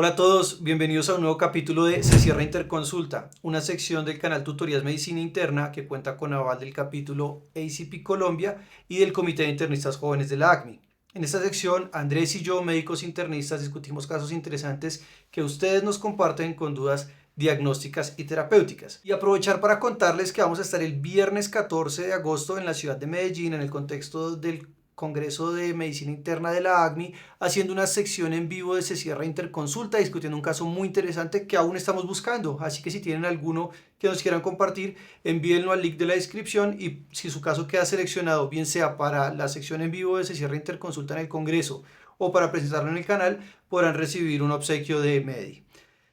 Hola a todos, bienvenidos a un nuevo capítulo de Se Cierra Interconsulta, una sección del canal Tutorías Medicina Interna que cuenta con aval del capítulo ACP Colombia y del Comité de Internistas Jóvenes de la ACMI. En esta sección, Andrés y yo, médicos internistas, discutimos casos interesantes que ustedes nos comparten con dudas diagnósticas y terapéuticas. Y aprovechar para contarles que vamos a estar el viernes 14 de agosto en la ciudad de Medellín en el contexto del Congreso de Medicina Interna de la ACMI, haciendo una sección en vivo de Se Cierra Interconsulta, discutiendo un caso muy interesante que aún estamos buscando. Así que si tienen alguno que nos quieran compartir, envíenlo al link de la descripción y si su caso queda seleccionado, bien sea para la sección en vivo de Se Cierra Interconsulta en el Congreso o para presentarlo en el canal, podrán recibir un obsequio de Medi.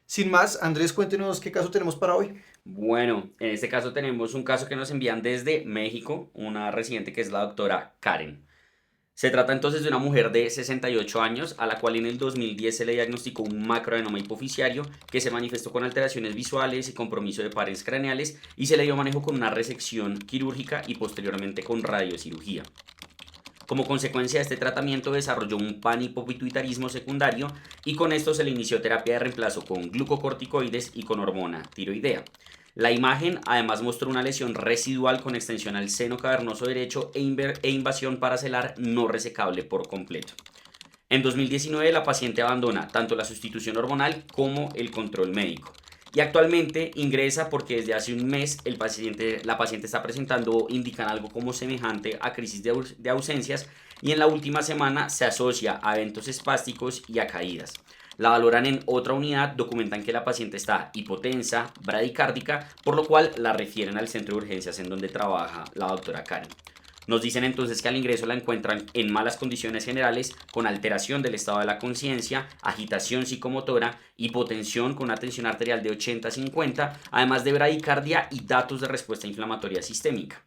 Sin más, Andrés, cuéntenos qué caso tenemos para hoy. Bueno, en este caso tenemos un caso que nos envían desde México, una residente que es la doctora Karen. Se trata entonces de una mujer de 68 años a la cual en el 2010 se le diagnosticó un macroadenoma hipoficiario que se manifestó con alteraciones visuales y compromiso de pares craneales y se le dio manejo con una resección quirúrgica y posteriormente con radiocirugía. Como consecuencia de este tratamiento desarrolló un panhipopituitarismo secundario y con esto se le inició terapia de reemplazo con glucocorticoides y con hormona tiroidea. La imagen además mostró una lesión residual con extensión al seno cavernoso derecho e invasión paracelar no resecable por completo. En 2019 la paciente abandona tanto la sustitución hormonal como el control médico. Y actualmente ingresa porque desde hace un mes la paciente está presentando, indican algo como semejante a crisis de ausencias y en la última semana se asocia a eventos espásticos y a caídas. La valoran en otra unidad, documentan que la paciente está hipotensa, bradicárdica, por lo cual la refieren al centro de urgencias en donde trabaja la doctora Karen. Nos dicen entonces que al ingreso la encuentran en malas condiciones generales, con alteración del estado de la conciencia, agitación psicomotora, hipotensión con una tensión arterial de 80-50, además de bradicardia y datos de respuesta inflamatoria sistémica.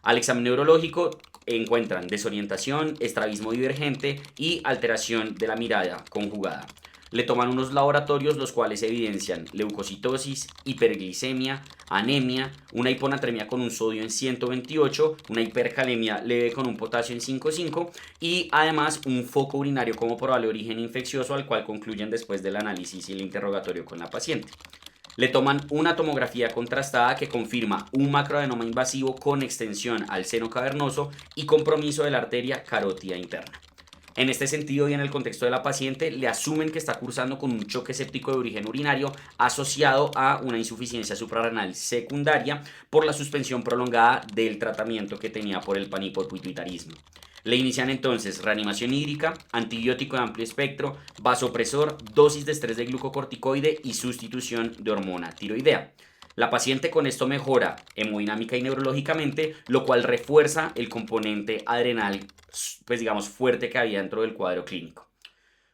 Al examen neurológico encuentran desorientación, estrabismo divergente y alteración de la mirada conjugada. Le toman unos laboratorios los cuales evidencian leucocitosis, hiperglicemia, anemia, una hiponatremia con un sodio en 128, una hipercalemia leve con un potasio en 5,5 y además un foco urinario como probable origen infeccioso al cual concluyen después del análisis y el interrogatorio con la paciente. Le toman una tomografía contrastada que confirma un macroadenoma invasivo con extensión al seno cavernoso y compromiso de la arteria carótida interna. En este sentido y en el contexto de la paciente, le asumen que está cursando con un choque séptico de origen urinario asociado a una insuficiencia suprarrenal secundaria por la suspensión prolongada del tratamiento que tenía por el panhipopituitarismo. Le inician entonces reanimación hídrica, antibiótico de amplio espectro, vasopresor, dosis de estrés de glucocorticoide y sustitución de hormona tiroidea. La paciente con esto mejora hemodinámica y neurológicamente, lo cual refuerza el componente adrenal, pues digamos, fuerte que había dentro del cuadro clínico.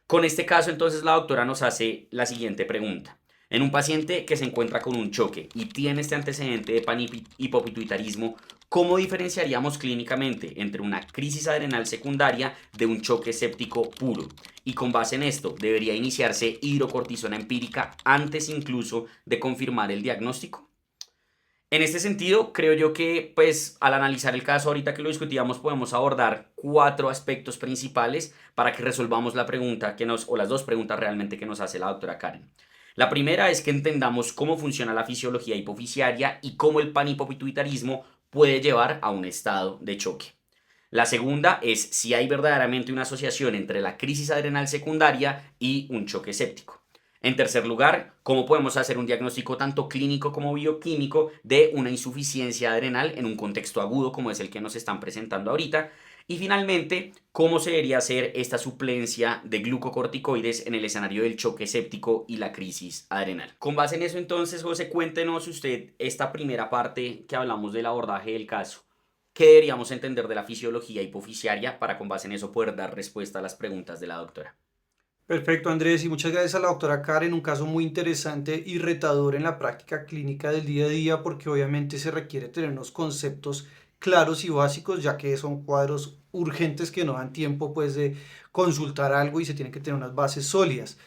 Con este caso, entonces, la doctora nos hace la siguiente pregunta. En un paciente que se encuentra con un choque y tiene este antecedente de panhipopituitarismo, ¿cómo diferenciaríamos clínicamente entre una crisis adrenal secundaria de un choque séptico puro? Y con base en esto, ¿debería iniciarse hidrocortisona empírica antes incluso de confirmar el diagnóstico? En este sentido, creo yo que, pues, al analizar el caso, ahorita que lo discutíamos, podemos abordar cuatro aspectos principales para que resolvamos la pregunta o las dos preguntas realmente que nos hace la doctora Karen. La primera es que entendamos cómo funciona la fisiología hipofisiaria y cómo el panhipopituitarismo puede llevar a un estado de choque. La segunda es si hay verdaderamente una asociación entre la crisis adrenal secundaria y un choque séptico. En tercer lugar, cómo podemos hacer un diagnóstico tanto clínico como bioquímico de una insuficiencia adrenal en un contexto agudo como es el que nos están presentando ahorita. Y finalmente, cómo se debería hacer esta suplencia de glucocorticoides en el escenario del choque séptico y la crisis adrenal. Con base en eso, entonces, José, cuéntenos usted esta primera parte que hablamos del abordaje del caso. ¿Qué deberíamos entender de la fisiología hipofisiaria para con base en eso poder dar respuesta a las preguntas de la doctora? Perfecto, Andrés, y muchas gracias a la doctora Karen, un caso muy interesante y retador en la práctica clínica del día a día, porque obviamente se requiere tener unos conceptos claros y básicos, ya que son cuadros urgentes que no dan tiempo pues de consultar algo y se tienen que tener unas bases sólidas.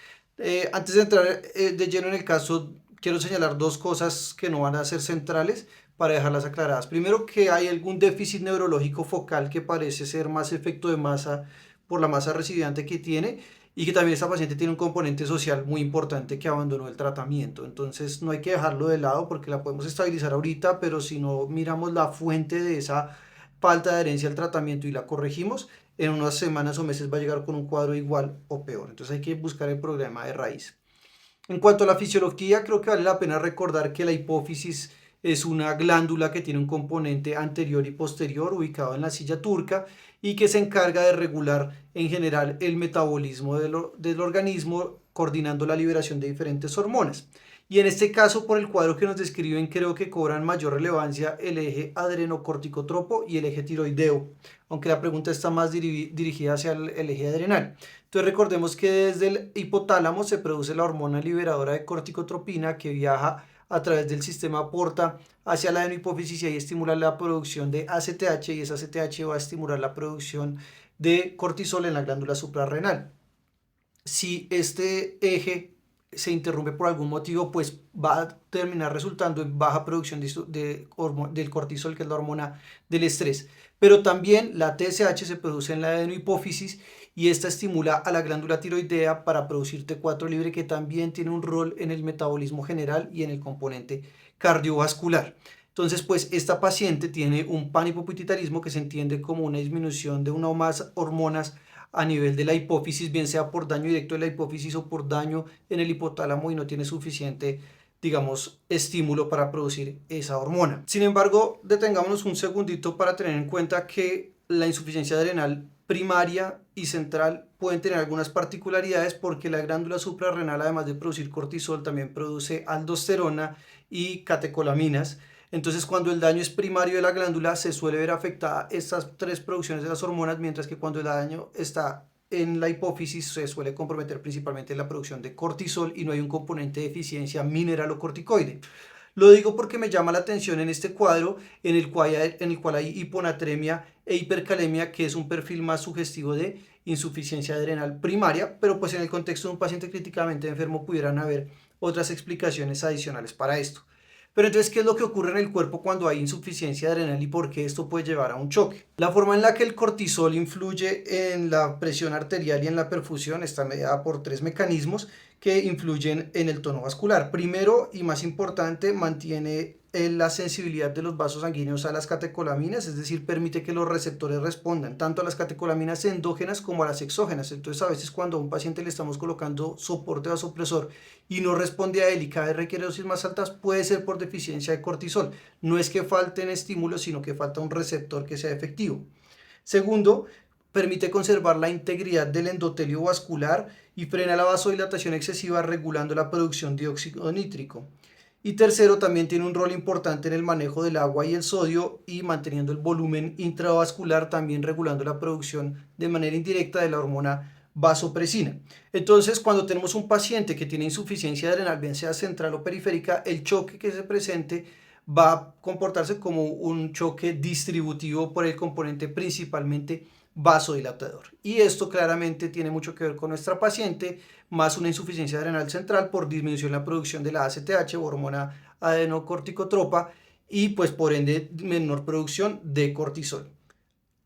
Antes de entrar de lleno en el caso, quiero señalar dos cosas que no van a ser centrales para dejarlas aclaradas. Primero, que hay algún déficit neurológico focal que parece ser más efecto de masa por la masa residuante que tiene, y que también esta paciente tiene un componente social muy importante que abandonó el tratamiento. Entonces no hay que dejarlo de lado porque la podemos estabilizar ahorita, pero si no miramos la fuente de esa falta de adherencia al tratamiento y la corregimos, en unas semanas o meses va a llegar con un cuadro igual o peor. Entonces hay que buscar el problema de raíz. En cuanto a la fisiología, creo que vale la pena recordar que la hipófisis es una glándula que tiene un componente anterior y posterior ubicado en la silla turca y que se encarga de regular en general el metabolismo del organismo, coordinando la liberación de diferentes hormonas. Y en este caso, por el cuadro que nos describen, creo que cobran mayor relevancia el eje adrenocorticotropo y el eje tiroideo, aunque la pregunta está más dirigida hacia el eje adrenal. Entonces recordemos que desde el hipotálamo se produce la hormona liberadora de corticotropina que viaja a través del sistema porta hacia la adenohipófisis y ahí estimula la producción de ACTH y esa ACTH va a estimular la producción de cortisol en la glándula suprarrenal. Si este eje se interrumpe por algún motivo, pues va a terminar resultando en baja producción del cortisol, que es la hormona del estrés. Pero también la TSH se produce en la adenohipófisis y esta estimula a la glándula tiroidea para producir T4 libre, que también tiene un rol en el metabolismo general y en el componente cardiovascular. Entonces, pues esta paciente tiene un panhipopituitarismo que se entiende como una disminución de una o más hormonas a nivel de la hipófisis, bien sea por daño directo de la hipófisis o por daño en el hipotálamo y no tiene suficiente, digamos, estímulo para producir esa hormona. Sin embargo, detengámonos un segundito para tener en cuenta que la insuficiencia adrenal primaria y central pueden tener algunas particularidades porque la glándula suprarrenal, además de producir cortisol, también produce aldosterona y catecolaminas. Entonces, cuando el daño es primario de la glándula, se suele ver afectada estas tres producciones de las hormonas, mientras que cuando el daño está en la hipófisis se suele comprometer principalmente la producción de cortisol y no hay un componente de deficiencia mineralocorticoide. Lo digo porque me llama la atención en este cuadro en el cual hay hiponatremia e hipercalemia, que es un perfil más sugestivo de insuficiencia adrenal primaria, pero pues en el contexto de un paciente críticamente enfermo pudieran haber otras explicaciones adicionales para esto. Pero entonces, ¿qué es lo que ocurre en el cuerpo cuando hay insuficiencia adrenal y por qué esto puede llevar a un choque? La forma en la que el cortisol influye en la presión arterial y en la perfusión está mediada por tres mecanismos que influyen en el tono vascular. Primero y más importante, mantiene la sensibilidad de los vasos sanguíneos a las catecolaminas, es decir, permite que los receptores respondan tanto a las catecolaminas endógenas como a las exógenas. Entonces, a veces cuando a un paciente le estamos colocando soporte vasopresor y no responde a él y cada vez requiere dosis más altas, puede ser por deficiencia de cortisol. No es que falten estímulos, sino que falta un receptor que sea efectivo. Segundo, permite conservar la integridad del endotelio vascular y frena la vasodilatación excesiva regulando la producción de óxido nítrico. Y tercero, también tiene un rol importante en el manejo del agua y el sodio y manteniendo el volumen intravascular, también regulando la producción de manera indirecta de la hormona vasopresina. Entonces, cuando tenemos un paciente que tiene insuficiencia adrenal, bien sea central o periférica, el choque que se presente va a comportarse como un choque distributivo por el componente principalmente vasodilatador. Y esto claramente tiene mucho que ver con nuestra paciente, más una insuficiencia adrenal central por disminución en la producción de la ACTH, hormona adenocorticotropa, y pues por ende menor producción de cortisol.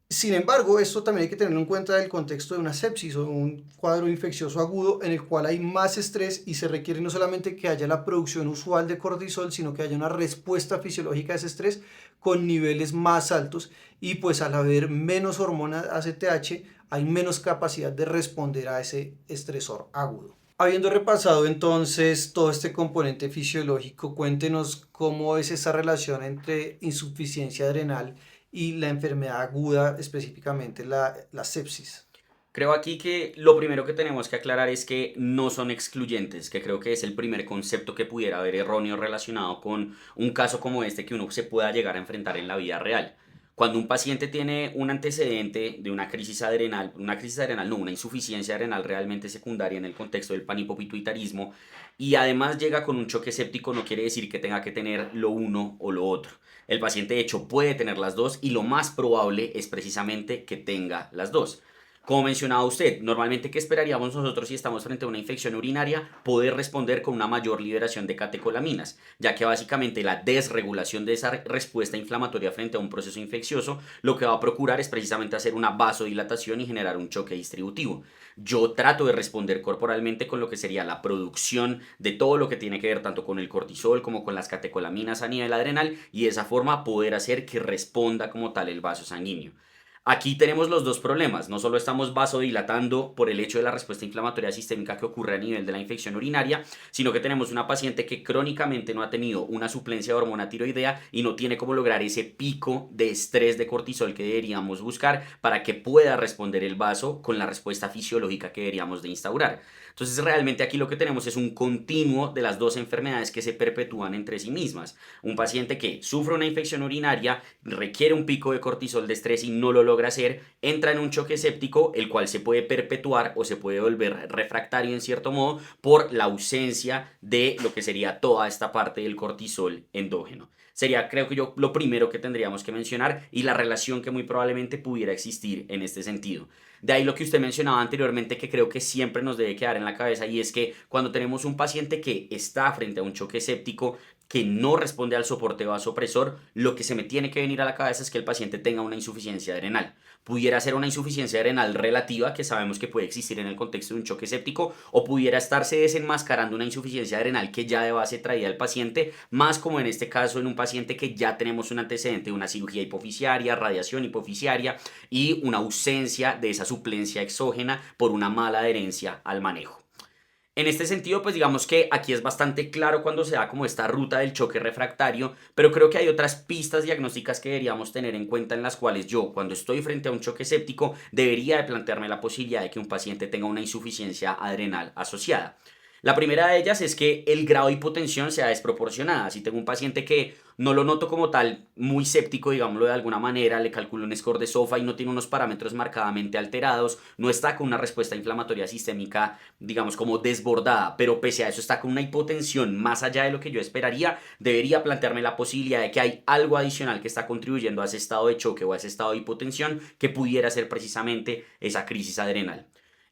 Sin embargo, esto también hay que tenerlo en cuenta del contexto de una sepsis o un cuadro infeccioso agudo en el cual hay más estrés y se requiere no solamente que haya la producción usual de cortisol, sino que haya una respuesta fisiológica a ese estrés con niveles más altos y pues al haber menos hormona ACTH hay menos capacidad de responder a ese estresor agudo. Habiendo repasado entonces todo este componente fisiológico, cuéntenos cómo es esa relación entre insuficiencia adrenal y la enfermedad aguda, específicamente la sepsis. Creo aquí que lo primero que tenemos que aclarar es que no son excluyentes, que creo que es el primer concepto que pudiera haber erróneo relacionado con un caso como este que uno se pueda llegar a enfrentar en la vida real. Cuando un paciente tiene un antecedente de una crisis adrenal, no, una insuficiencia adrenal realmente secundaria en el contexto del panhipopituitarismo, y además llega con un choque séptico, no quiere decir que tenga que tener lo uno o lo otro. El paciente de hecho puede tener las dos y lo más probable es precisamente que tenga las dos. Como mencionaba usted, normalmente ¿qué esperaríamos nosotros si estamos frente a una infección urinaria? Poder responder con una mayor liberación de catecolaminas, ya que básicamente la desregulación de esa respuesta inflamatoria frente a un proceso infeccioso lo que va a procurar es precisamente hacer una vasodilatación y generar un choque distributivo. Yo trato de responder corporalmente con lo que sería la producción de todo lo que tiene que ver tanto con el cortisol como con las catecolaminas a nivel adrenal y de esa forma poder hacer que responda como tal el vaso sanguíneo. Aquí tenemos los dos problemas, no solo estamos vasodilatando por el hecho de la respuesta inflamatoria sistémica que ocurre a nivel de la infección urinaria, sino que tenemos una paciente que crónicamente no ha tenido una suplencia de hormona tiroidea y no tiene cómo lograr ese pico de estrés de cortisol que deberíamos buscar para que pueda responder el vaso con la respuesta fisiológica que deberíamos de instaurar. Entonces realmente aquí lo que tenemos es un continuo de las dos enfermedades que se perpetúan entre sí mismas. Un paciente que sufre una infección urinaria, requiere un pico de cortisol de estrés y no lo logra hacer, entra en un choque séptico, el cual se puede perpetuar o se puede volver refractario en cierto modo por la ausencia de lo que sería toda esta parte del cortisol endógeno. Sería, creo que yo, lo primero que tendríamos que mencionar y la relación que muy probablemente pudiera existir en este sentido. De ahí lo que usted mencionaba anteriormente que creo que siempre nos debe quedar en la cabeza y es que cuando tenemos un paciente que está frente a un choque séptico, que no responde al soporte vasopresor, lo que se me tiene que venir a la cabeza es que el paciente tenga una insuficiencia adrenal. Pudiera ser una insuficiencia adrenal relativa, que sabemos que puede existir en el contexto de un choque séptico, o pudiera estarse desenmascarando una insuficiencia adrenal que ya de base traía el paciente, más como en este caso en un paciente que ya tenemos un antecedente de una cirugía hipofisiaria, radiación hipofisiaria y una ausencia de esa suplencia exógena por una mala adherencia al manejo. En este sentido, pues digamos que aquí es bastante claro cuando se da como esta ruta del choque refractario, pero creo que hay otras pistas diagnósticas que deberíamos tener en cuenta en las cuales yo, cuando estoy frente a un choque séptico, debería de plantearme la posibilidad de que un paciente tenga una insuficiencia adrenal asociada. La primera de ellas es que el grado de hipotensión sea desproporcionada. Si tengo un paciente que no lo noto como tal muy séptico, digámoslo de alguna manera, le calculo un score de SOFA y no tiene unos parámetros marcadamente alterados, no está con una respuesta inflamatoria sistémica, digamos, como desbordada, pero pese a eso está con una hipotensión más allá de lo que yo esperaría, debería plantearme la posibilidad de que hay algo adicional que está contribuyendo a ese estado de choque o a ese estado de hipotensión que pudiera ser precisamente esa crisis adrenal.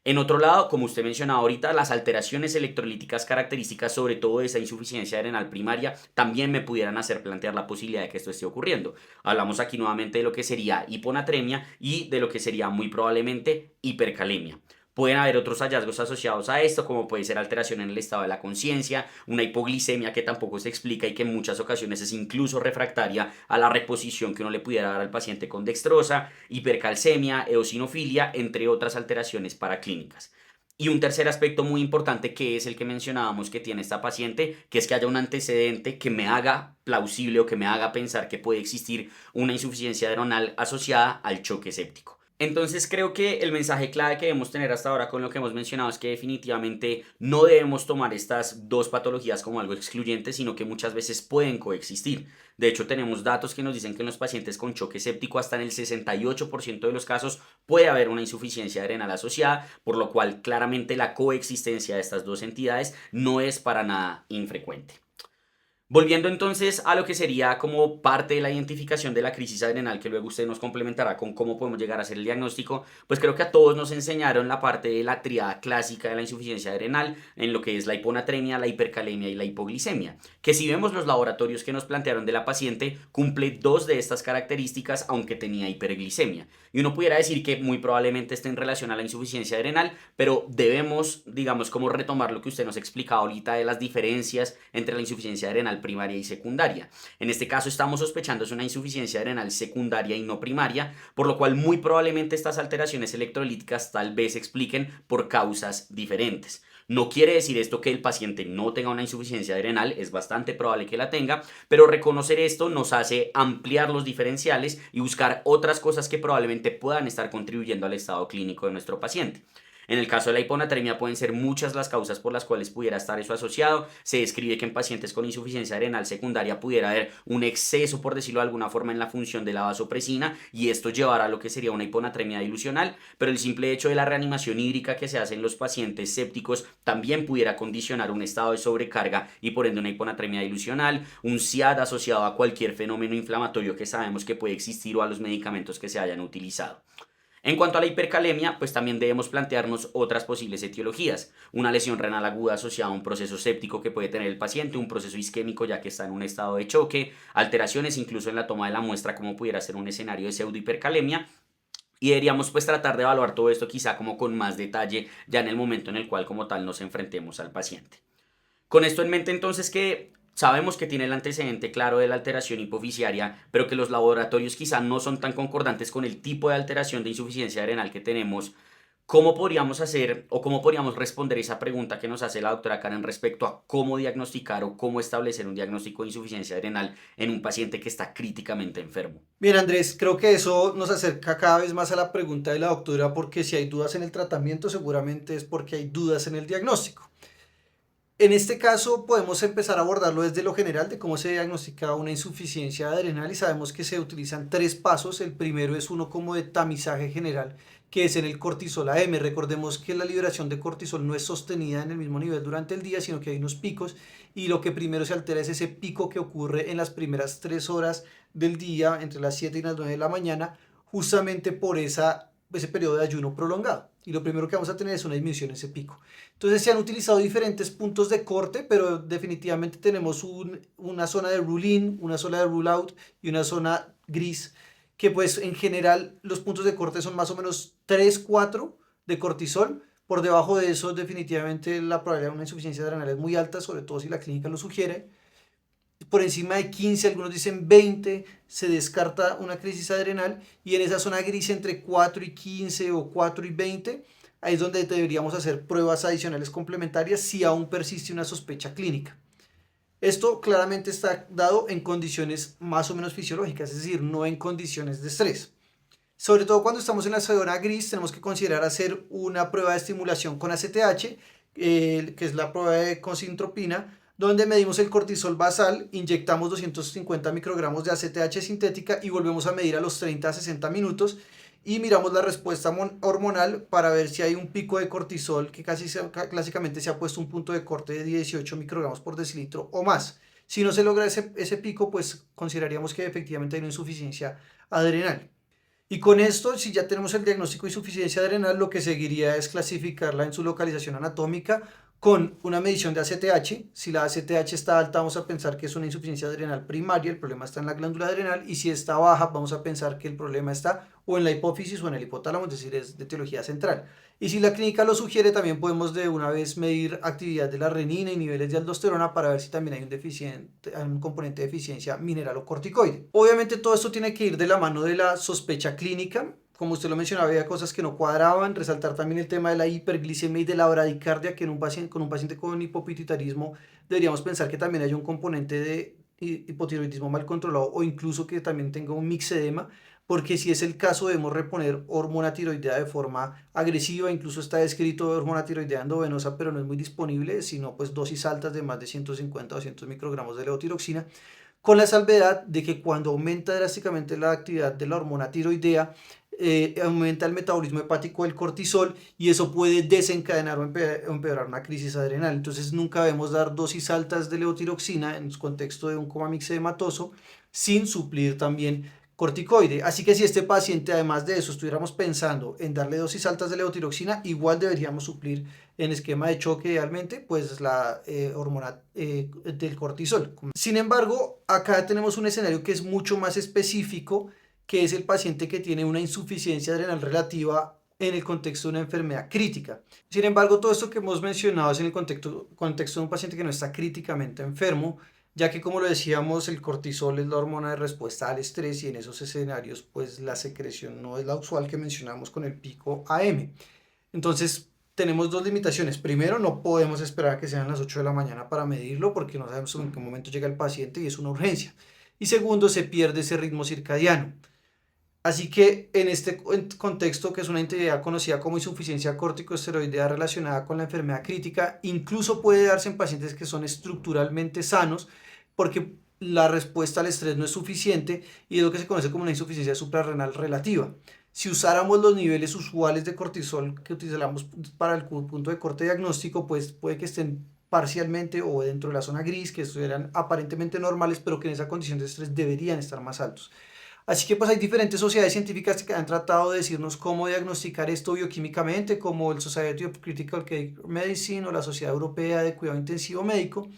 En otro lado, como usted mencionaba ahorita, las alteraciones electrolíticas características, sobre todo de esa insuficiencia adrenal primaria, también me pudieran hacer plantear la posibilidad de que esto esté ocurriendo. Hablamos aquí nuevamente de lo que sería hiponatremia y de lo que sería muy probablemente hipercalemia. Pueden haber otros hallazgos asociados a esto, como puede ser alteración en el estado de la conciencia, una hipoglicemia que tampoco se explica y que en muchas ocasiones es incluso refractaria a la reposición que uno le pudiera dar al paciente con dextrosa, hipercalcemia, eosinofilia, entre otras alteraciones paraclínicas. Y un tercer aspecto muy importante que es el que mencionábamos que tiene esta paciente, que es que haya un antecedente que me haga plausible o que me haga pensar que puede existir una insuficiencia adrenal asociada al choque séptico. Entonces creo que el mensaje clave que debemos tener hasta ahora con lo que hemos mencionado es que definitivamente no debemos tomar estas dos patologías como algo excluyente, sino que muchas veces pueden coexistir. De hecho, tenemos datos que nos dicen que en los pacientes con choque séptico hasta en el 68% de los casos puede haber una insuficiencia adrenal asociada, por lo cual claramente la coexistencia de estas dos entidades no es para nada infrecuente. Volviendo entonces a lo que sería como parte de la identificación de la crisis adrenal, que luego usted nos complementará con cómo podemos llegar a hacer el diagnóstico, pues creo que a todos nos enseñaron la parte de la triada clásica de la insuficiencia adrenal, en lo que es la hiponatremia, la hipercalemia y la hipoglicemia, que si vemos los laboratorios que nos plantearon de la paciente, cumple dos de estas características, aunque tenía hiperglicemia. Y uno pudiera decir que muy probablemente esté en relación a la insuficiencia adrenal, pero debemos, digamos, como retomar lo que usted nos explicaba ahorita de las diferencias entre la insuficiencia adrenal primaria y secundaria. En este caso estamos sospechando es una insuficiencia adrenal secundaria y no primaria, por lo cual muy probablemente estas alteraciones electrolíticas tal vez se expliquen por causas diferentes. No quiere decir esto que el paciente no tenga una insuficiencia adrenal, es bastante probable que la tenga, pero reconocer esto nos hace ampliar los diferenciales y buscar otras cosas que probablemente puedan estar contribuyendo al estado clínico de nuestro paciente. En el caso de la hiponatremia pueden ser muchas las causas por las cuales pudiera estar eso asociado. Se describe que en pacientes con insuficiencia adrenal secundaria pudiera haber un exceso, por decirlo de alguna forma, en la función de la vasopresina y esto llevará a lo que sería una hiponatremia dilucional, pero el simple hecho de la reanimación hídrica que se hace en los pacientes sépticos también pudiera condicionar un estado de sobrecarga y por ende una hiponatremia dilucional, un SIAD asociado a cualquier fenómeno inflamatorio que sabemos que puede existir o a los medicamentos que se hayan utilizado. En cuanto a la hipercalemia, pues también debemos plantearnos otras posibles etiologías. Una lesión renal aguda asociada a un proceso séptico que puede tener el paciente, un proceso isquémico ya que está en un estado de choque, alteraciones incluso en la toma de la muestra como pudiera ser un escenario de pseudohipercalemia. Y deberíamos pues tratar de evaluar todo esto quizá como con más detalle ya en el momento en el cual como tal nos enfrentemos al paciente. Con esto en mente entonces que sabemos que tiene el antecedente claro de la alteración hipofisiaria, pero que los laboratorios quizá no son tan concordantes con el tipo de alteración de insuficiencia adrenal que tenemos. ¿Cómo podríamos hacer o cómo podríamos responder esa pregunta que nos hace la doctora Karen respecto a cómo diagnosticar o cómo establecer un diagnóstico de insuficiencia adrenal en un paciente que está críticamente enfermo? Bien, Andrés, creo que eso nos acerca cada vez más a la pregunta de la doctora, porque si hay dudas en el tratamiento, seguramente es porque hay dudas en el diagnóstico. En este caso podemos empezar a abordarlo desde lo general de cómo se diagnostica una insuficiencia adrenal y sabemos que se utilizan tres pasos. El primero es uno como de tamizaje general, que es en el cortisol AM. Recordemos que la liberación de cortisol no es sostenida en el mismo nivel durante el día, sino que hay unos picos y lo que primero se altera es ese pico que ocurre en las primeras 3 horas del día, entre las 7 y las 9 de la mañana, justamente por ese periodo de ayuno prolongado. Y lo primero que vamos a tener es una disminución en ese pico. Entonces se han utilizado diferentes puntos de corte, pero definitivamente tenemos una zona de rule in, una zona de rule out y una zona gris, que pues en general los puntos de corte son más o menos 3 4 de cortisol. Por debajo de eso definitivamente la probabilidad de una insuficiencia adrenal es muy alta, sobre todo si la clínica lo sugiere. Por encima de 15, algunos dicen 20, se descarta una crisis adrenal, y en esa zona gris entre 4 y 15 o 4 y 20, ahí es donde deberíamos hacer pruebas adicionales complementarias si aún persiste una sospecha clínica. Esto claramente está dado en condiciones más o menos fisiológicas, es decir, no en condiciones de estrés. Sobre todo cuando estamos en la zona gris, tenemos que considerar hacer una prueba de estimulación con ACTH, que es la prueba de concintropina, donde medimos el cortisol basal, inyectamos 250 microgramos de ACTH sintética y volvemos a medir a los 30 a 60 minutos y miramos la respuesta hormonal para ver si hay un pico de cortisol que clásicamente se ha puesto un punto de corte de 18 microgramos por decilitro o más. Si no se logra ese pico, pues consideraríamos que efectivamente hay una insuficiencia adrenal. Y con esto, si ya tenemos el diagnóstico de insuficiencia adrenal, lo que seguiría es clasificarla en su localización anatómica con una medición de ACTH. Si la ACTH está alta, vamos a pensar que es una insuficiencia adrenal primaria, el problema está en la glándula adrenal, y si está baja, vamos a pensar que el problema está o en la hipófisis o en el hipotálamo, es decir, es de etiología central. Y si la clínica lo sugiere, también podemos de una vez medir actividad de la renina y niveles de aldosterona para ver si también hay un componente de deficiencia mineral o corticoide. Obviamente todo esto tiene que ir de la mano de la sospecha clínica. Como usted lo mencionaba, había cosas que no cuadraban. Resaltar también el tema de la hiperglicemia y de la bradicardia, que en un paciente con hipopituitarismo deberíamos pensar que también hay un componente de hipotiroidismo mal controlado o incluso que también tenga un mixedema, porque si es el caso debemos reponer hormona tiroidea de forma agresiva. Incluso está descrito hormona tiroidea endovenosa, pero no es muy disponible, sino pues dosis altas de más de 150 o 200 microgramos de levotiroxina, con la salvedad de que cuando aumenta drásticamente la actividad de la hormona tiroidea, aumenta el metabolismo hepático del cortisol y eso puede desencadenar o empeorar una crisis adrenal. Entonces nunca debemos dar dosis altas de levotiroxina en el contexto de un coma mixedematoso sin suplir también corticoide. Así que si este paciente, además de eso, estuviéramos pensando en darle dosis altas de levotiroxina, igual deberíamos suplir en esquema de choque idealmente pues la hormona del cortisol. Sin embargo, acá tenemos un escenario que es mucho más específico, que es el paciente que tiene una insuficiencia adrenal relativa en el contexto de una enfermedad crítica. Sin embargo, todo esto que hemos mencionado es en el contexto de un paciente que no está críticamente enfermo, ya que, como lo decíamos, el cortisol es la hormona de respuesta al estrés y en esos escenarios pues la secreción no es la usual que mencionamos con el pico AM. Entonces tenemos dos limitaciones. Primero, no podemos esperar a que sean las 8 de la mañana para medirlo porque no sabemos en qué momento llega el paciente y es una urgencia. Y segundo, se pierde ese ritmo circadiano. Así que en este contexto, que es una entidad conocida como insuficiencia corticosteroidea relacionada con la enfermedad crítica, incluso puede darse en pacientes que son estructuralmente sanos, porque la respuesta al estrés no es suficiente y es lo que se conoce como una insuficiencia suprarrenal relativa. Si usáramos los niveles usuales de cortisol que utilizamos para el punto de corte diagnóstico, pues puede que estén parcialmente o dentro de la zona gris, que estuvieran aparentemente normales, pero que en esa condición de estrés deberían estar más altos. Así que pues hay diferentes sociedades científicas que han tratado de decirnos cómo diagnosticar esto bioquímicamente, como el Society of Critical Care Medicine o la Sociedad Europea de Cuidado Intensivo Médico.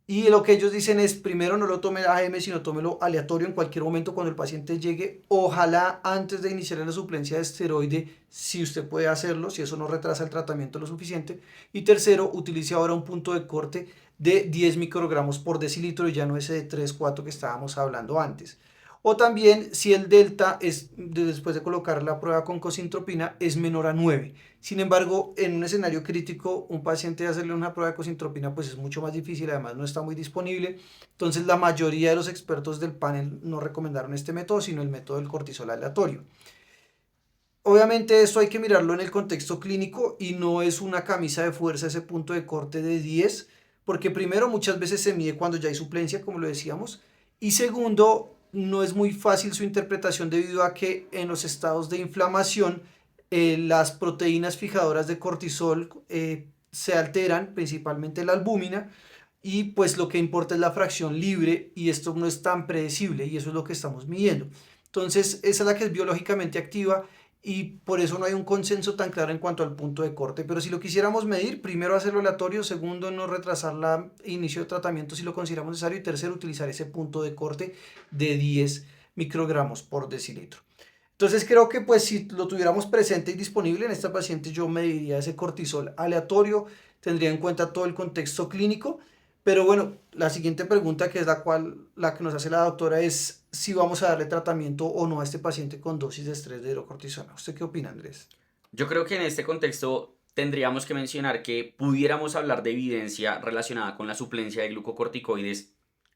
Y lo que ellos dicen es, primero no lo tome AM, sino tómelo aleatorio en cualquier momento cuando el paciente llegue. Ojalá antes de iniciar la suplencia de esteroide, si usted puede hacerlo, si eso no retrasa el tratamiento lo suficiente. Y tercero, utilice ahora un punto de corte de 10 microgramos por decilitro y ya no ese de 3, 4 que estábamos hablando antes. O también si el delta es, después de colocar la prueba con cosintropina, es menor a 9. Sin embargo, en un escenario crítico, un paciente hacerle una prueba de cosintropina pues es mucho más difícil, además no está muy disponible. Entonces la mayoría de los expertos del panel no recomendaron este método, sino el método del cortisol aleatorio. Obviamente esto hay que mirarlo en el contexto clínico y no es una camisa de fuerza ese punto de corte de 10, porque primero muchas veces se mide cuando ya hay suplencia, como lo decíamos, y segundo, no es muy fácil su interpretación debido a que en los estados de inflamación las proteínas fijadoras de cortisol se alteran, principalmente la albúmina, y pues lo que importa es la fracción libre y esto no es tan predecible y eso es lo que estamos midiendo. Entonces, esa es la que es biológicamente activa y por eso no hay un consenso tan claro en cuanto al punto de corte. Pero si lo quisiéramos medir, primero hacerlo aleatorio, segundo no retrasar el inicio de tratamiento si lo consideramos necesario y tercero utilizar ese punto de corte de 10 microgramos por decilitro. Entonces creo que pues si lo tuviéramos presente y disponible en esta paciente yo mediría ese cortisol aleatorio, tendría en cuenta todo el contexto clínico, pero bueno, la siguiente pregunta que es la que nos hace la doctora es si vamos a darle tratamiento o no a este paciente con dosis de estrés de hidrocortisona. ¿Usted qué opina, Andrés? Yo creo que en este contexto tendríamos que mencionar que pudiéramos hablar de evidencia relacionada con la suplencia de glucocorticoides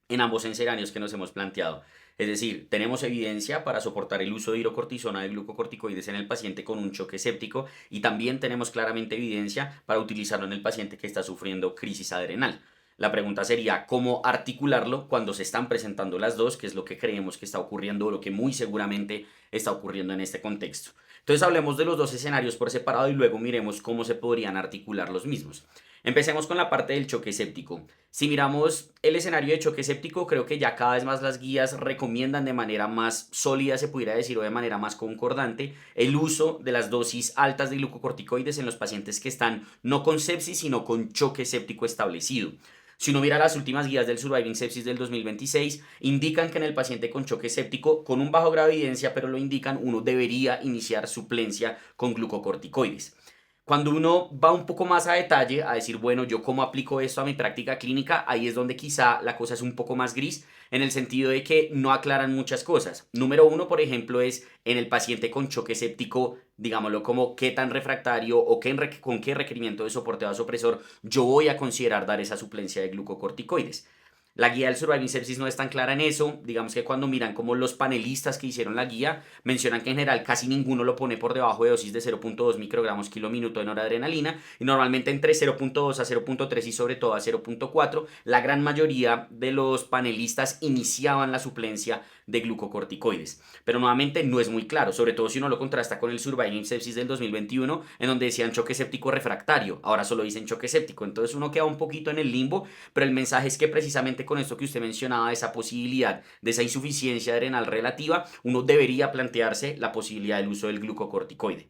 en ambos escenarios que nos hemos planteado. Es decir, tenemos evidencia para soportar el uso de hidrocortisona de glucocorticoides en el paciente con un choque séptico y también tenemos claramente evidencia para utilizarlo en el paciente que está sufriendo crisis adrenal. La pregunta sería cómo articularlo cuando se están presentando las dos, que es lo que creemos que está ocurriendo o lo que muy seguramente está ocurriendo en este contexto. Entonces hablemos de los dos escenarios por separado y luego miremos cómo se podrían articular los mismos. Empecemos con la parte del choque séptico. Si miramos el escenario de choque séptico, creo que ya cada vez más las guías recomiendan de manera más sólida, se pudiera decir, o de manera más concordante, el uso de las dosis altas de glucocorticoides en los pacientes que están no con sepsis, sino con choque séptico establecido. Si uno mira las últimas guías del Surviving Sepsis del 2026, indican que en el paciente con choque séptico, con un bajo grado de evidencia, pero lo indican, uno debería iniciar suplencia con glucocorticoides. Cuando uno va un poco más a detalle a decir, bueno, yo cómo aplico esto a mi práctica clínica, ahí es donde quizá la cosa es un poco más gris, en el sentido de que no aclaran muchas cosas. Número uno, por ejemplo, es en el paciente con choque séptico, digámoslo como qué tan refractario o con qué requerimiento de soporte vasopresor yo voy a considerar dar esa suplencia de glucocorticoides. La guía del Surviving Sepsis no es tan clara en eso. Digamos que cuando miran como los panelistas que hicieron la guía, mencionan que en general casi ninguno lo pone por debajo de dosis de 0.2 microgramos kilo minuto de noradrenalina y normalmente entre 0.2 a 0.3 y sobre todo a 0.4. La gran mayoría de los panelistas iniciaban la suplencia de glucocorticoides. Pero nuevamente no es muy claro, sobre todo si uno lo contrasta con el Surviving Sepsis del 2021, en donde decían choque séptico refractario. Ahora solo dicen choque séptico. Entonces uno queda un poquito en el limbo, pero el mensaje es que precisamente con esto que usted mencionaba, esa posibilidad de esa insuficiencia adrenal relativa, uno debería plantearse la posibilidad del uso del glucocorticoide.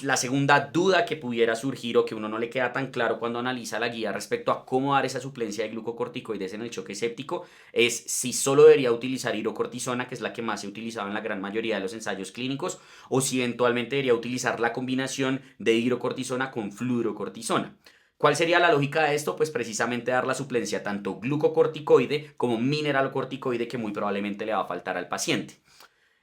La segunda duda que pudiera surgir o que uno no le queda tan claro cuando analiza la guía respecto a cómo dar esa suplencia de glucocorticoides en el choque séptico es si solo debería utilizar hidrocortisona, que es la que más se ha utilizado en la gran mayoría de los ensayos clínicos, o si eventualmente debería utilizar la combinación de hidrocortisona con fluorocortisona. ¿Cuál sería la lógica de esto? Pues precisamente dar la suplencia tanto glucocorticoide como mineralocorticoide que muy probablemente le va a faltar al paciente.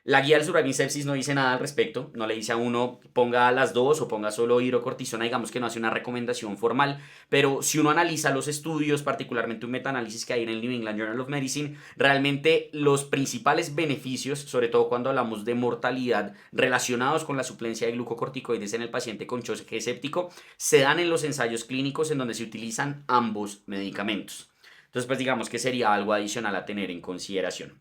La guía del Surviving Sepsis no dice nada al respecto, no le dice a uno ponga las dos o ponga solo hidrocortisona, digamos que no hace una recomendación formal, pero si uno analiza los estudios, particularmente un metaanálisis que hay en el New England Journal of Medicine, realmente los principales beneficios, sobre todo cuando hablamos de mortalidad relacionados con la suplencia de glucocorticoides en el paciente con choque séptico, se dan en los ensayos clínicos en donde se utilizan ambos medicamentos. Entonces, pues digamos que sería algo adicional a tener en consideración.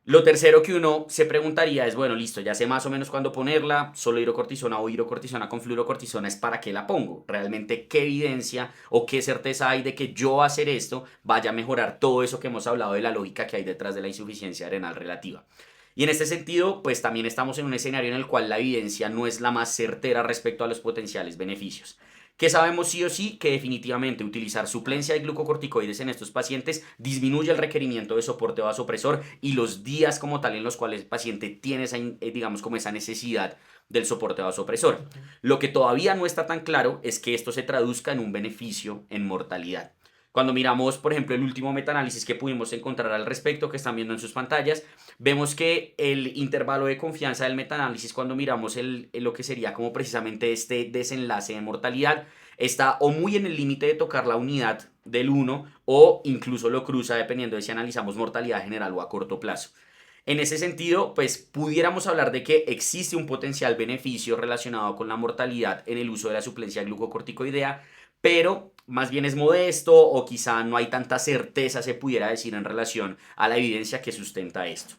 Lo tercero que uno se preguntaría es, bueno, listo, ya sé más o menos cuándo ponerla, solo hidrocortisona o hidrocortisona con fluorocortisona, ¿es para qué la pongo? Realmente, ¿qué evidencia o qué certeza hay de que yo hacer esto vaya a mejorar todo eso que hemos hablado de la lógica que hay detrás de la insuficiencia renal relativa? Y en este sentido, pues también estamos en un escenario en el cual la evidencia no es la más certera respecto a los potenciales beneficios. Que sabemos sí o sí que definitivamente utilizar suplencia de glucocorticoides en estos pacientes disminuye el requerimiento de soporte vasopresor y los días como tal en los cuales el paciente tiene esa, digamos, como esa necesidad del soporte vasopresor. Lo que todavía no está tan claro es que esto se traduzca en un beneficio en mortalidad. Cuando miramos, por ejemplo, el último metaanálisis que pudimos encontrar al respecto, que están viendo en sus pantallas, vemos que el intervalo de confianza del metaanálisis, cuando miramos lo que sería como precisamente este desenlace de mortalidad, está o muy en el límite de tocar la unidad del 1 o incluso lo cruza dependiendo de si analizamos mortalidad general o a corto plazo. En ese sentido, pues pudiéramos hablar de que existe un potencial beneficio relacionado con la mortalidad en el uso de la suplencia glucocorticoidea, pero más bien es modesto o quizá no hay tanta certeza, se pudiera decir, en relación a la evidencia que sustenta esto.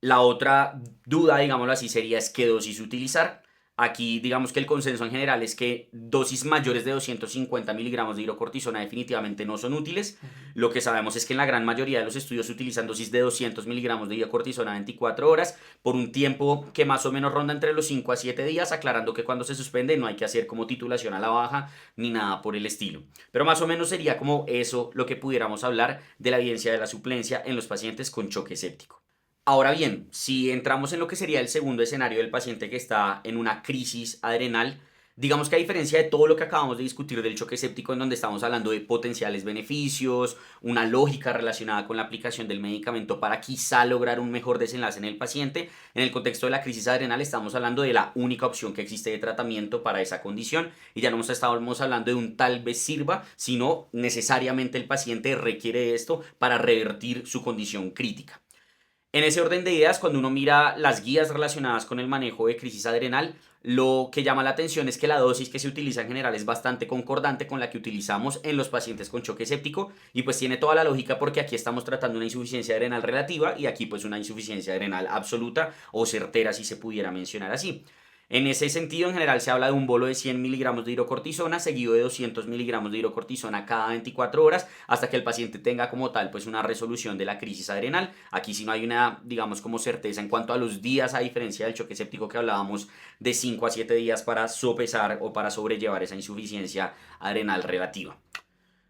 La otra duda, digámoslo así, sería es qué dosis utilizar. Aquí digamos que el consenso en general es que dosis mayores de 250 miligramos de hidrocortisona definitivamente no son útiles. Lo que sabemos es que en la gran mayoría de los estudios se utilizan dosis de 200 miligramos de hidrocortisona 24 horas por un tiempo que más o menos ronda entre los 5 a 7 días, aclarando que cuando se suspende no hay que hacer como titulación a la baja ni nada por el estilo. Pero más o menos sería como eso lo que pudiéramos hablar de la evidencia de la suplencia en los pacientes con choque séptico. Ahora bien, si entramos en lo que sería el segundo escenario del paciente que está en una crisis adrenal, digamos que a diferencia de todo lo que acabamos de discutir del choque séptico, en donde estamos hablando de potenciales beneficios, una lógica relacionada con la aplicación del medicamento para quizá lograr un mejor desenlace en el paciente, en el contexto de la crisis adrenal estamos hablando de la única opción que existe de tratamiento para esa condición y ya no estamos hablando de un tal vez sirva, sino necesariamente el paciente requiere esto para revertir su condición crítica. En ese orden de ideas, cuando uno mira las guías relacionadas con el manejo de crisis adrenal, lo que llama la atención es que la dosis que se utiliza en general es bastante concordante con la que utilizamos en los pacientes con choque séptico y pues tiene toda la lógica porque aquí estamos tratando una insuficiencia adrenal relativa y aquí pues una insuficiencia adrenal absoluta o certera si se pudiera mencionar así. En ese sentido, en general se habla de un bolo de 100 miligramos de hidrocortisona seguido de 200 miligramos de hidrocortisona cada 24 horas hasta que el paciente tenga como tal pues una resolución de la crisis adrenal. Aquí sí no hay una, digamos, como certeza en cuanto a los días, a diferencia del choque séptico que hablábamos de 5 a 7 días para sopesar o para sobrellevar esa insuficiencia adrenal relativa.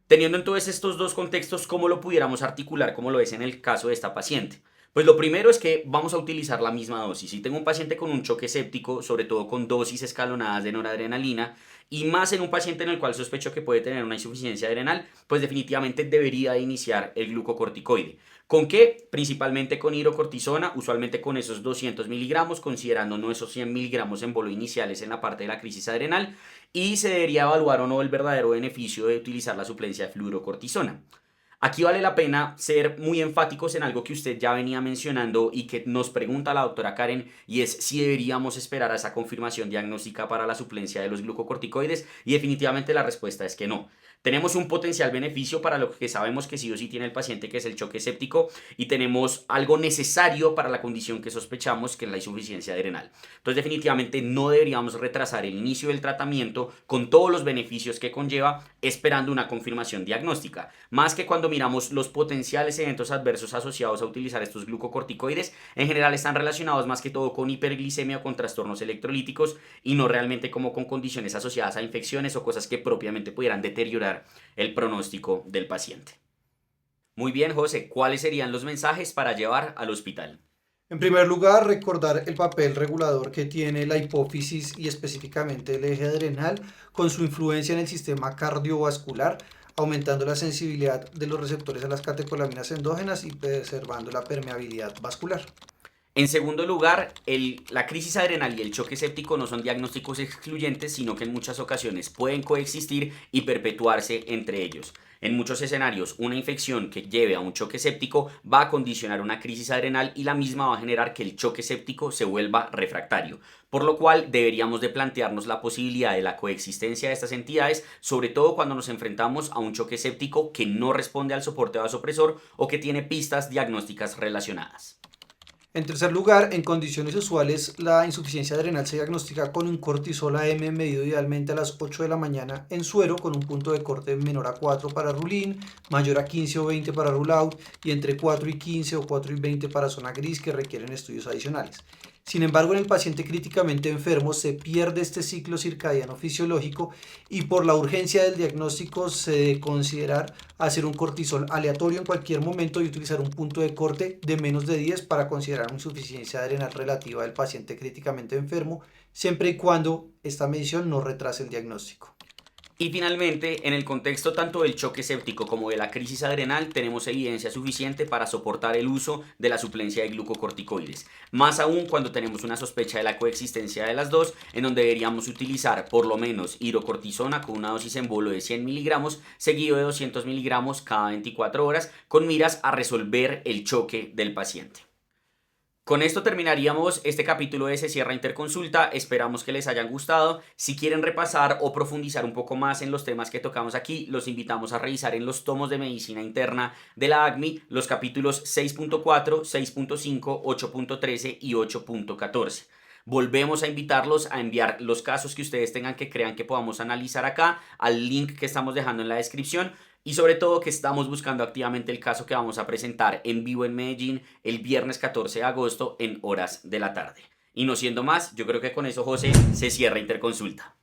Teniendo entonces estos dos contextos, ¿cómo lo pudiéramos articular como lo es en el caso de esta paciente? Pues lo primero es que vamos a utilizar la misma dosis. Si tengo un paciente con un choque séptico, sobre todo con dosis escalonadas de noradrenalina, y más en un paciente en el cual sospecho que puede tener una insuficiencia adrenal, pues definitivamente debería iniciar el glucocorticoide. ¿Con qué? Principalmente con hidrocortisona, usualmente con esos 200 miligramos, considerando no esos 100 miligramos en bolo iniciales en la parte de la crisis adrenal, y se debería evaluar o no el verdadero beneficio de utilizar la suplencia de fluorocortisona. Aquí vale la pena ser muy enfáticos en algo que usted ya venía mencionando y que nos pregunta la doctora Karen y es si deberíamos esperar a esa confirmación diagnóstica para la suplencia de los glucocorticoides y definitivamente la respuesta es que no. Tenemos un potencial beneficio para lo que sabemos que sí o sí tiene el paciente, que es el choque séptico, y tenemos algo necesario para la condición que sospechamos, que es la insuficiencia adrenal. Entonces definitivamente no deberíamos retrasar el inicio del tratamiento con todos los beneficios que conlleva esperando una confirmación diagnóstica. Más que cuando miramos los potenciales eventos adversos asociados a utilizar estos glucocorticoides, en general están relacionados más que todo con hiperglicemia o con trastornos electrolíticos y no realmente como con condiciones asociadas a infecciones o cosas que propiamente pudieran deteriorar el pronóstico del paciente. Muy bien, José, ¿cuáles serían los mensajes para llevar al hospital? En primer lugar, recordar el papel regulador que tiene la hipófisis y específicamente el eje adrenal con su influencia en el sistema cardiovascular, aumentando la sensibilidad de los receptores a las catecolaminas endógenas y preservando la permeabilidad vascular. En segundo lugar, la crisis adrenal y el choque séptico no son diagnósticos excluyentes, sino que en muchas ocasiones pueden coexistir y perpetuarse entre ellos. En muchos escenarios, una infección que lleve a un choque séptico va a condicionar una crisis adrenal y la misma va a generar que el choque séptico se vuelva refractario, por lo cual deberíamos de plantearnos la posibilidad de la coexistencia de estas entidades, sobre todo cuando nos enfrentamos a un choque séptico que no responde al soporte vasopresor o que tiene pistas diagnósticas relacionadas. En tercer lugar, en condiciones usuales, la insuficiencia adrenal se diagnostica con un cortisol AM medido idealmente a las 8 de la mañana en suero, con un punto de corte menor a 4 para rule-in, mayor a 15 o 20 para rule-out y entre 4 y 15 o 4 y 20 para zona gris, que requieren estudios adicionales. Sin embargo, en el paciente críticamente enfermo se pierde este ciclo circadiano fisiológico y por la urgencia del diagnóstico se debe considerar hacer un cortisol aleatorio en cualquier momento y utilizar un punto de corte de menos de 10 para considerar una insuficiencia adrenal relativa del paciente críticamente enfermo, siempre y cuando esta medición no retrase el diagnóstico. Y finalmente, en el contexto tanto del choque séptico como de la crisis adrenal, tenemos evidencia suficiente para soportar el uso de la suplencia de glucocorticoides. Más aún cuando tenemos una sospecha de la coexistencia de las dos, en donde deberíamos utilizar por lo menos hidrocortisona con una dosis en bolo de 100 miligramos, seguido de 200 miligramos cada 24 horas, con miras a resolver el choque del paciente. Con esto terminaríamos este capítulo de Se Cierra Interconsulta, esperamos que les hayan gustado. Si quieren repasar o profundizar un poco más en los temas que tocamos aquí, los invitamos a revisar en los tomos de medicina interna de la ACMI los capítulos 6.4, 6.5, 8.13 y 8.14. Volvemos a invitarlos a enviar los casos que ustedes tengan que crean que podamos analizar acá al link que estamos dejando en la descripción. Y sobre todo que estamos buscando activamente el caso que vamos a presentar en vivo en Medellín el viernes 14 de agosto en horas de la tarde. Y no siendo más, yo creo que con eso, José, se cierra Interconsulta.